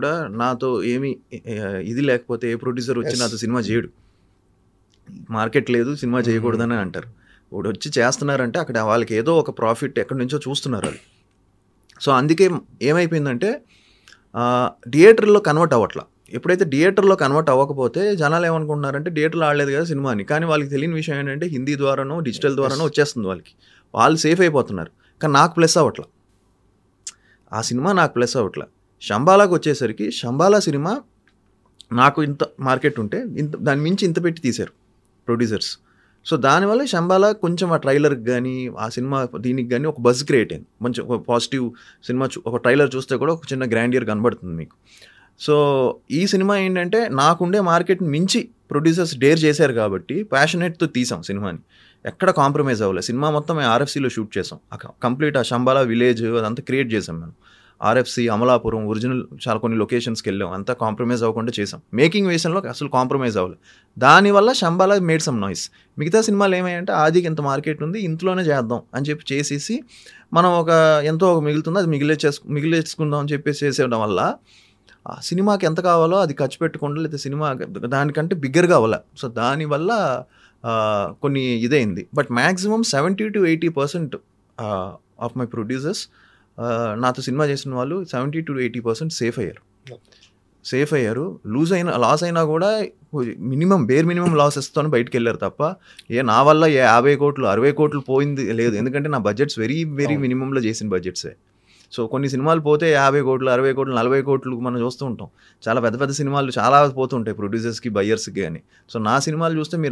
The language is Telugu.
కూడా నాతో ఏమి ఇది లేకపోతే ఏ ప్రొడ్యూసర్ వచ్చి నాతో సినిమా చేయడు. మార్కెట్ లేదు, సినిమా చేయకూడదని అంటారు. ఇప్పుడు వచ్చి చేస్తున్నారంటే అక్కడ వాళ్ళకి ఏదో ఒక ప్రాఫిట్ ఎక్కడి నుంచో చూస్తున్నారు వాళ్ళు. సో అందుకే ఏమైపోయిందంటే థియేటర్లో కన్వర్ట్ అవ్వట్లా. ఎప్పుడైతే థియేటర్లో కన్వర్ట్ అవ్వకపోతే జనాలు ఏమనుకుంటున్నారంటే థియేటర్లో ఆడలేదు కదా సినిమా అని. కానీ వాళ్ళకి తెలియని విషయం ఏంటంటే హిందీ ద్వారానో డిజిటల్ ద్వారానో వచ్చేస్తుంది వాళ్ళకి. వాళ్ళు సేఫ్ అయిపోతున్నారు. కానీ నాకు ప్లస్ అవ్వట్లా, ఆ సినిమా నాకు ప్లస్ అవ్వట్లా. శంబాలాకి వచ్చేసరికి శంబాలా సినిమా నాకు ఇంత మార్కెట్ ఉంటే దాని మించి ఇంత పెట్టి తీశారు ప్రొడ్యూసర్స్. సో దానివల్ల శంబాలా కొంచెం ఆ ట్రైలర్కి కానీ ఆ సినిమా దీనికి కానీ ఒక బజ్ క్రియేట్ అయింది. మంచి ఒక పాజిటివ్ సినిమా. ఒక ట్రైలర్ చూస్తే కూడా ఒక చిన్న గ్రాండియర్ కనబడుతుంది మీకు. సో ఈ సినిమా ఏంటంటే నాకుండే మార్కెట్ని మించి ప్రొడ్యూసర్స్ డేర్ చేశారు కాబట్టి ప్యాషనేట్తో తీసాం సినిమాని. ఎక్కడ కాంప్రమైజ్ అవ్వలేదు. సినిమా మొత్తం మేము ఆర్ఎఫ్సీలో షూట్ చేసాం. కంప్లీట్ ఆ శంబాలా విలేజ్ అదంతా క్రియేట్ చేసాం మేము. ఆర్ఎఫ్సీ, అమలాపురం, ఒరిజినల్ చాలా కొన్ని లొకేషన్స్కి వెళ్ళాం. అంతా కాంప్రమైజ్ అవ్వకుండా చేసాం. మేకింగ్ విషయంలో అసలు కాంప్రమైజ్ అవ్వలేదు. దానివల్ల శంబాలా మేడ్ సమ్ నాయిస్. మిగతా సినిమాలు ఏమయ్యంటే ఆదికి ఇంత మార్కెట్ ఉంది, ఇంట్లోనే చేద్దాం అని చెప్పి చేసేసి మనం ఎంతో మిగులుతుందో అది మిగిలేసుకుందాం అని చెప్పేసి చేసేయడం వల్ల ఆ సినిమాకి ఎంత కావాలో అది ఖర్చు పెట్టకుండా, లేదా సినిమా దానికంటే బిగ్గర్గా అవ్వాలి. సో దానివల్ల కొన్ని ఇదైంది. But maximum 70 to 80% of my producers నాతో సినిమా చేసిన వాళ్ళు 70 to 80% సేఫ్ అయ్యారు. లాస్ అయినా కూడా బేర్ మినిమం లాసెస్తో బయటకు వెళ్ళారు తప్ప నా వల్ల 50 కోట్లు 60 కోట్లు పోయింది లేదు. ఎందుకంటే నా బడ్జెట్స్ వెరీ మినిమంలో చేసిన బడ్జెట్సే. సో కొన్ని సినిమాలు పోతే 50 కోట్లు 60 కోట్లు 40 కోట్లు మనం చూస్తూ ఉంటాం. చాలా పెద్ద సినిమాలు చాలా పోతుంటాయి ప్రొడ్యూసర్స్కి, బయ్యర్స్కి కానీ. సో నా సినిమాలు చూస్తే మీరు